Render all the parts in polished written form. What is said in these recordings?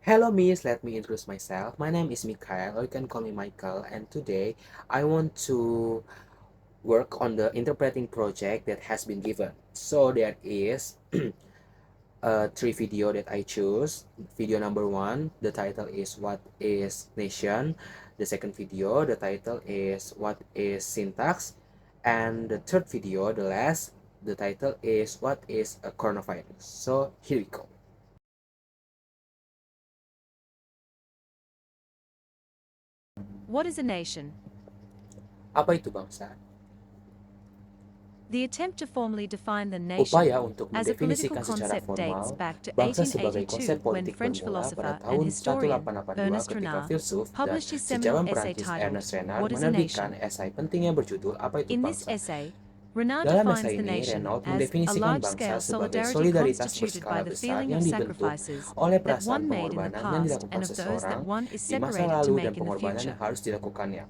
Hello Miss, let me introduce myself. My name is Mikhail, or you can call me Michael, and today I want to work on the interpreting project that has been given. So there is three video that I choose. Video number one, the title is What is Nation? The second video, the title is What is Syntax? And the third video, the last, the title is What is a Coronavirus? So here we go. What is a nation? Apa itu bangsa? The attempt to formally define the Upaya nation untuk as a political mendefinisikan secara concept dates formal back to bangsa sebagai konsep 1882 when politik French bermula pada philosopher and tahun historian 1882 Ernest ketika Renan filsuf dan published his seminal sejarawan essay Perancis titled Ernest Renan What is a menerbitkan Nation? esai penting yang berjudul Apa itu In this Bangsa? essay, Renan Dalam defines esai the ini, nation Renaud as a mendefinisikan bangsa large-scale sebagai solidarity solidaritas constituted by berskala the besar feeling yang of dibentuk sacrifices oleh that perasaan one made in the pengorbanan yang past dilakukan and of those that seseorang one is di masa separated to lalu dan make in the pengorbanan yang future. harus dilakukannya,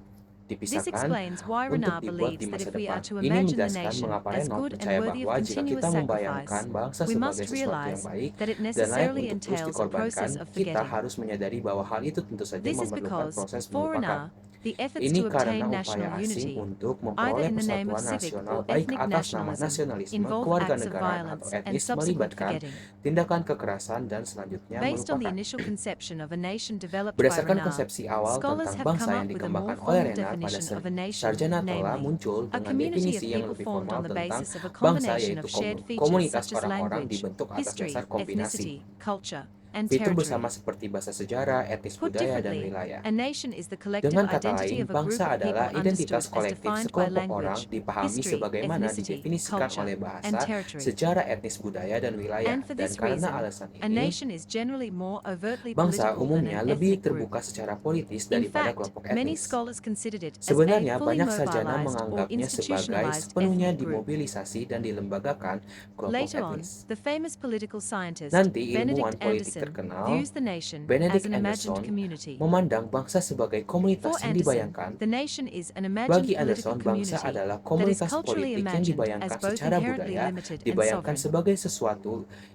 This dipisahkan explains why untuk Renan dibuat believes di that masa if we are depan. to Ini imagine the menjelaskan nation mengapa as Renaud good and percaya worthy of bahwa jika kita continuous membayangkan sacrifice, bangsa we sebagai must sesuatu yang realize baik that it dan layak necessarily untuk terus entails a process dikorbankan, of kita forgetting. harus menyadari bahwa hal itu tentu saja This is memerlukan because, proses for melupakan. Renan, the efforts Ini to karena obtain upaya national asing unity, untuk either memperoleh in the name of persatuan civic nasional or baik ethnic atas nama nationalism, nasionalisme, involve acts of kewarganegaraan atau violence and etnis subsequent melibatkan forgetting. tindakan kekerasan dan selanjutnya Based on the melupakan. initial conception of a nation developed by Berdasarkan Renan, konsepsi awal scholars tentang have come bangsa up yang with a more dikembangkan oleh formal Renard pada definition of a nation, sarjana telah namely, muncul a dengan community of definisi yang people lebih formed formal on the tentang basis of a bangsa, combination yaitu of shared features komunitas such as orang-orang language, dibentuk atas dasar history, kombinasi ethnicity, culture, and fitur bersama territory. seperti bahasa sejarah, etnis Put budaya, dan differently, wilayah. a nation is the collective Dengan kata identity lain, of a group bangsa of people adalah identitas understood as kolektif defined by sekelompok orang language, dipahami history, sebagaimana ethnicity, didefinisikan culture, oleh and bahasa, territory. sejarah, etnis budaya, dan wilayah. And for Dan this karena reason, alasan a ini, nation is generally more overtly bangsa political than an umumnya lebih ethnic group. terbuka secara politis In daripada fact, kelompok many etnis. scholars considered it as a Sebenarnya, fully banyak sarjana mobilized or menganggapnya sebagai institutionalized sepenuhnya ethnic group. dimobilisasi dan dilembagakan kelompok Later on, etnis. the famous political scientist Nanti, Benedict ilmuwan politik Anderson terkenal views the nation as Benedict an imagined Anderson community. memandang bangsa sebagai komunitas For yang Anderson, dibayangkan. the nation is an imagined Bagi political Anderson, bangsa community adalah that is komunitas culturally politik yang imagined as dibayangkan both secara inherently budaya, limited and dibayangkan sovereign. sebagai sesuatu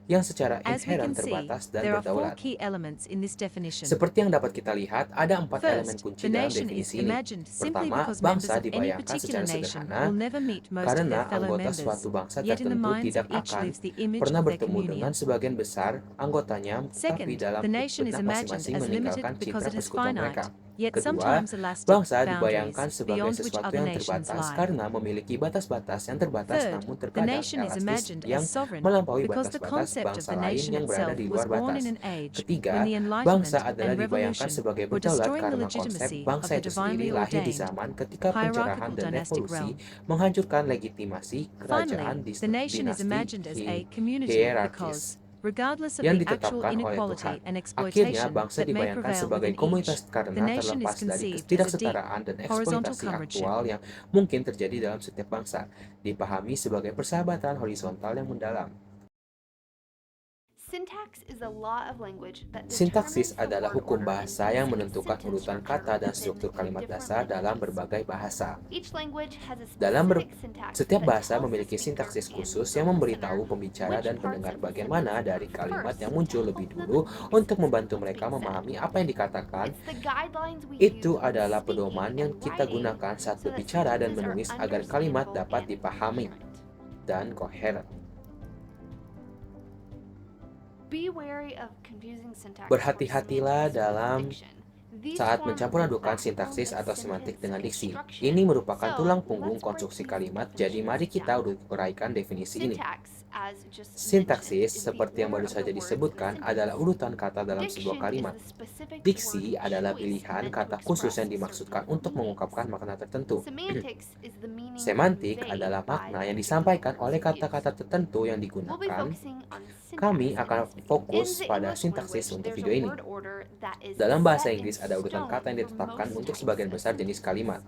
yang secara As we inheren can see, terbatas dan there are four berdaulat. key elements in this definition. Seperti yang dapat kita lihat, ada 4 elemen First, kunci the dalam nation is definisi ini. imagined simply Pertama, because members bangsa of any dibayangkan particular secara nation sederhana will never meet most of karena their fellow anggota members, suatu bangsa yet in the tertentu minds tidak of each akan lives the image pernah of their bertemu dengan communion. sebagian besar anggotanya, tetapi Second, dalam the nation is benak imagined masing-masing as meninggalkan limited because citra it is persekutuan mereka. finite, yet Kedua, sometimes elastic, bangsa boundaries dibayangkan sebagai beyond which sesuatu other yang nations terbatas lie. karena memiliki batas-batas yang terbatas Third, namun the terkadang nation is elastis imagined as yang sovereign melampaui because the batas-batas concept of bangsa the lain nation yang berada itself di was luar born in batas. an age when Ketiga, the bangsa Enlightenment adalah and dibayangkan Revolution sebagai were berdaulat destroying the karena konsep legitimacy of bangsa the itu sendiri divinely lahir di ordained, zaman ketika pencerahan hierarchical dan dynastic revolusi realm. menghancurkan legitimasi kerajaan Finally, the nation is dinasti imagined as a community hierarkis because, regardless of yang the actual ditetapkan oleh Tuhan. inequality and Akhirnya, exploitation bangsa that may dibayangkan prevail sebagai within each, komunitas the karena nation is terlepas dari conceived as a deep, ketidaksetaraan dan horizontal eksploitasi comradeship. aktual yang mungkin terjadi dalam setiap bangsa, dipahami sebagai persahabatan horizontal yang mendalam. Sintaksis adalah hukum bahasa yang menentukan urutan kata dan struktur kalimat dasar dalam berbagai bahasa. Setiap bahasa memiliki sintaksis khusus yang memberitahu pembicara dan pendengar bagian mana dari kalimat yang muncul lebih dulu untuk membantu mereka memahami apa yang dikatakan. Itu adalah pedoman yang kita gunakan saat berbicara dan menulis agar kalimat dapat dipahami dan koheren. Berhati-hatilah dalam saat mencampur adukan sintaksis atau semantik dengan diksi. Ini merupakan tulang punggung konstruksi kalimat, jadi mari kita uraikan definisi ini. Sintaksis, seperti yang baru saja disebutkan, adalah urutan kata dalam sebuah kalimat. Diksi adalah pilihan kata khusus yang dimaksudkan untuk mengungkapkan makna tertentu. Semantik adalah makna yang disampaikan oleh kata-kata tertentu yang digunakan. Kami akan fokus pada sintaksis untuk video ini. Dalam bahasa Inggris ada urutan kata yang ditetapkan untuk sebagian besar jenis kalimat.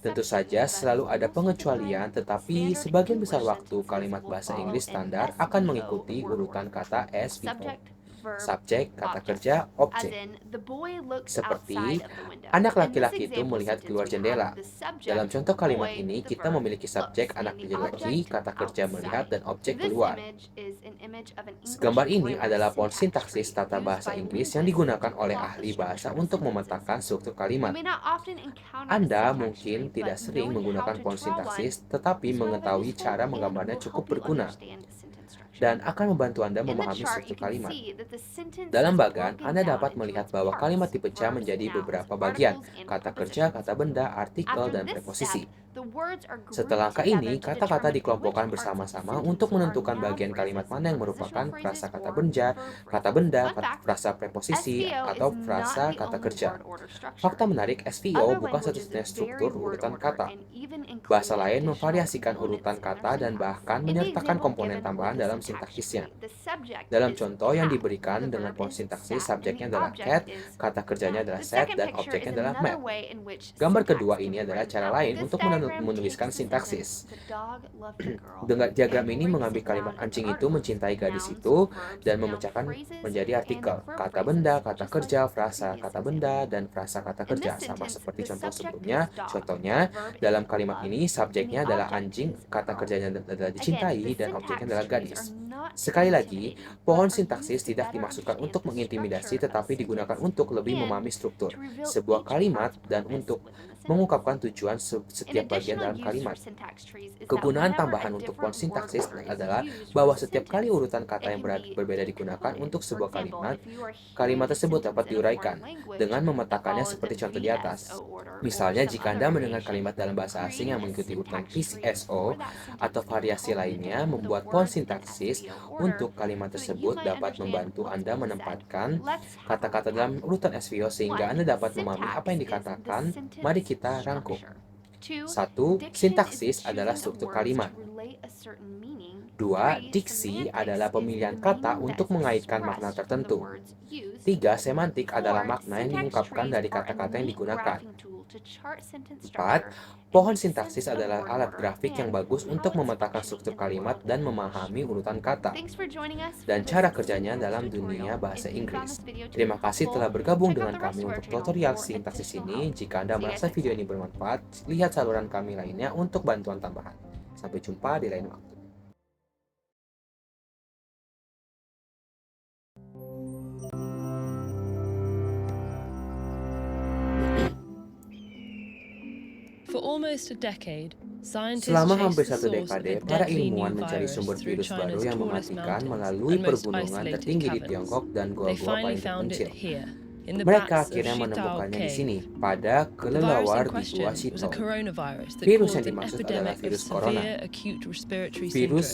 Tentu saja selalu ada pengecualian, tetapi sebagian besar waktu kalimat bahasa Inggris standar akan mengikuti urutan kata as before. subjek, kata kerja, objek. Seperti, anak laki-laki itu melihat keluar jendela. Dalam contoh kalimat ini, kita memiliki subjek anak laki-laki, kata kerja melihat, dan objek keluar. Gambar ini adalah pohon sintaksis tata bahasa Inggris yang digunakan oleh ahli bahasa untuk memetakan struktur kalimat. Anda mungkin tidak sering menggunakan pohon sintaksis, tetapi mengetahui cara menggambarnya cukup berguna dan akan membantu Anda memahami struktur kalimat. Dalam bagan, Anda dapat melihat bahwa kalimat dipecah menjadi beberapa bagian, kata kerja, kata benda, artikel, dan preposisi. Setelah langkah ini, kata-kata dikelompokkan bersama-sama untuk menentukan bagian kalimat mana yang merupakan frasa kata benda, frasa preposisi, atau frasa kata kerja. Fakta menarik, SVO bukan satu-satunya struktur urutan kata. Bahasa lain memvariasikan urutan kata dan bahkan menyertakan komponen tambahan dalam sintaksisnya. Dalam contoh yang diberikan dengan pohon sintaksis, subjeknya adalah cat, kata kerjanya adalah set, dan objeknya adalah map. Gambar kedua ini adalah cara lain untuk menuliskan sintaksis. Dengan diagram ini mengambil kalimat anjing itu mencintai gadis itu dan memecahkan menjadi artikel, kata benda, kata kerja, frasa kata benda, dan frasa kata kerja. Sama seperti contoh sebelumnya. Contohnya, dalam kalimat ini subjeknya adalah anjing, kata kerjanya adalah dicintai, dan objeknya adalah gadis. Sekali lagi, pohon sintaksis tidak dimaksudkan untuk mengintimidasi tetapi digunakan untuk lebih memahami struktur sebuah kalimat dan untuk mengungkapkan tujuan setiap bagian dalam kalimat. Kegunaan tambahan untuk pohon sintaksis adalah bahwa setiap kali urutan kata yang berbeda digunakan untuk sebuah kalimat, kalimat tersebut dapat diuraikan dengan memetakannya seperti contoh di atas. Misalnya, jika Anda mendengar kalimat dalam bahasa asing yang mengikuti urutan PCSO atau variasi lainnya, membuat pohon sintaksis untuk kalimat tersebut dapat membantu Anda menempatkan kata-kata dalam urutan SVO sehingga Anda dapat memahami apa yang dikatakan. Mari kita rangkum. 1. Sintaksis adalah struktur kalimat. 2. Diksi adalah pemilihan kata untuk mengaitkan makna tertentu. 3. Semantik adalah makna yang diungkapkan dari kata-kata yang digunakan. 4. Pohon sintaksis adalah alat grafik yang bagus untuk memetakan struktur kalimat dan memahami urutan kata dan cara kerjanya dalam dunia bahasa Inggris. Terima kasih telah bergabung dengan kami untuk tutorial sintaksis ini. Jika Anda merasa video ini bermanfaat, lihat saluran kami lainnya untuk bantuan tambahan. Sampai jumpa di lain waktu. Selama hampir satu dekade, para ilmuwan mencari sumber virus baru yang mematikan melalui pegunungan tertinggi di Tiongkok dan gua-gua paling terpencil. Mereka akhirnya menemukannya di sini, pada kelelawar di Gua Shitong. Virus yang dimaksud adalah virus corona. Virus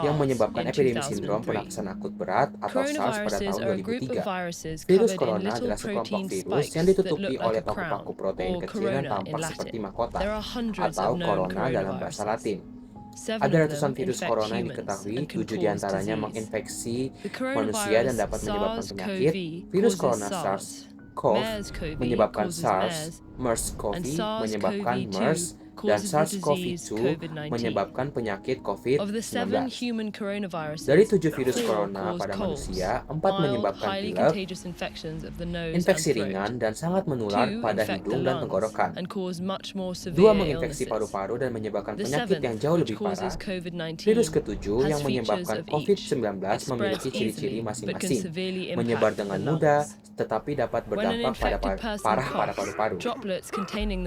yang menyebabkan epidemi sindrom pernapasan akut berat atau SARS pada tahun 2003. Virus corona adalah sekelompok virus yang ditutupi oleh paku-paku protein kecil yang tampak seperti mahkota, atau corona dalam bahasa Latin. Ada ratusan virus corona yang diketahui, 7 diantaranya menginfeksi manusia dan dapat menyebabkan penyakit. Virus corona SARS-CoV menyebabkan SARS, MERS-CoV menyebabkan MERS, dan SARS-CoV-2 menyebabkan penyakit COVID-19. Dari 7 virus corona pada manusia, 4 menyebabkan pilek, infeksi ringan, dan sangat menular pada hidung dan tenggorokan. 2 menginfeksi paru-paru dan menyebabkan penyakit yang jauh lebih parah. Virus ke-7 yang menyebabkan COVID-19 memiliki ciri-ciri masing-masing, menyebar dengan mudah, tetapi dapat berdampak parah pada paru-paru.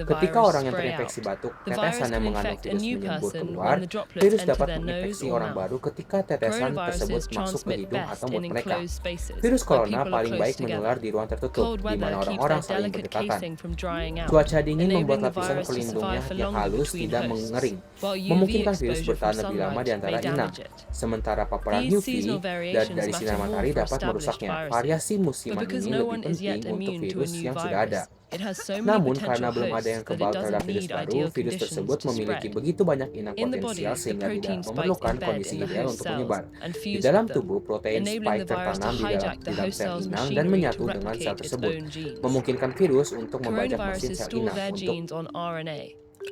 Ketika orang yang terinfeksi batuk, tetesan yang mengandung virus menyembur keluar, virus dapat menginfeksi orang baru ketika tetesan tersebut masuk ke hidung atau mulut mereka. Virus corona paling baik menular di ruang tertutup, di mana orang-orang saling berdekatan. Cuaca dingin membuat lapisan pelindungnya yang halus tidak mengering, memungkinkan virus bertahan lebih lama di antara inang. Sementara paparan UV dari sinar matahari dapat merusaknya. Variasi musiman ini lebih penting untuk virus yang sudah ada. Namun, karena belum ada yang kebal terhadap virus baru, virus tersebut memiliki begitu banyak inang potensial sehingga tidak memerlukan kondisi ideal untuk menyebar. Di dalam tubuh, protein spike tertanam di dalam sel inang dan menyatu dengan sel tersebut, memungkinkan virus untuk membajak mesin sel inang untuk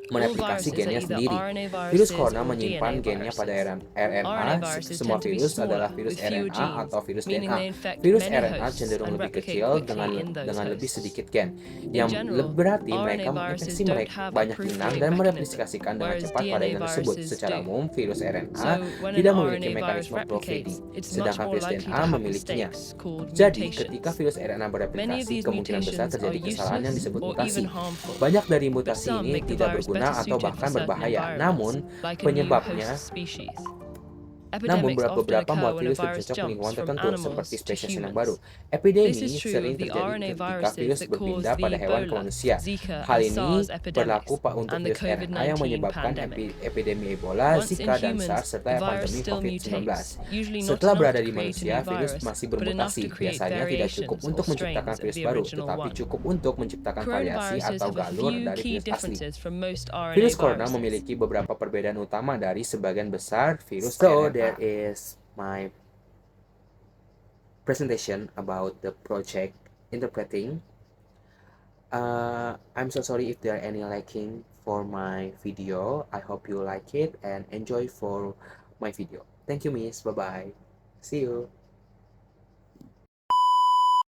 mereplikasi viruses are gennya either sendiri. RNA Virus viruses corona or menyimpan DNA gennya pada viruses. RNA. RNA viruses Semua tend to be virus adalah smaller, virus with fewer RNA atau genes, virus meaning DNA. they infect Virus many RNA hosts cenderung and lebih replicate kecil quickly in those dengan lebih hosts. sedikit gen, In yang general, berarti RNA mereka viruses menginfeksi don't have a banyak inang proofreading dan mechanism, mereplikasikan dengan whereas cepat pada DNA inang tersebut. viruses Secara do. umum, virus RNA So, when an tidak memiliki RNA virus mekanisme proofreading, replicates, it's much sedangkan more virus likely DNA to have memilikinya. mistakes called Jadi, ketika mutations. virus RNA Many of bereplikasi, these kemungkinan besar mutations are terjadi kesalahan yang useless disebut or mutasi. even harmful, Banyak dari but mutasi some ini make the tidak virus berguna better atau suited bahkan for certain berbahaya. environments, like a new Penyebabnya host species. Namun, Epidemics often beberapa occur muat when a virus lebih virus cocok di lingkungan jumps from tertentu, seperti animals to spesies yang baru. humans. Epidemi This is true sering of the terjadi RNA ketika viruses virus that berpindah caused pada the hewan ke Ebola, manusia. Zika, Hal and ini SARS berlaku epidemics untuk and the virus RNA yang COVID-19 menyebabkan pandemic. epidemi Ebola, Once in Zika, dan humans, SARS, serta the virus pandemi still COVID-19. mutates, usually not Setelah enough berada to di create a manusia, new virus virus, masih but enough bermutasi. to create Biasanya tidak cukup variations or untuk menciptakan strains of virus the baru, original tetapi one. cukup untuk menciptakan variasi Coronaviruses atau have a galur few dari key virus asli. differences from most RNA Virus corona viruses. memiliki beberapa perbedaan utama dari sebagian besar virus So RNA. that is my presentation about the project interpreting. I'm so sorry if there are any lacking for my video. I hope you like it and enjoy for my video. Thank you, miss. Bye bye. See you.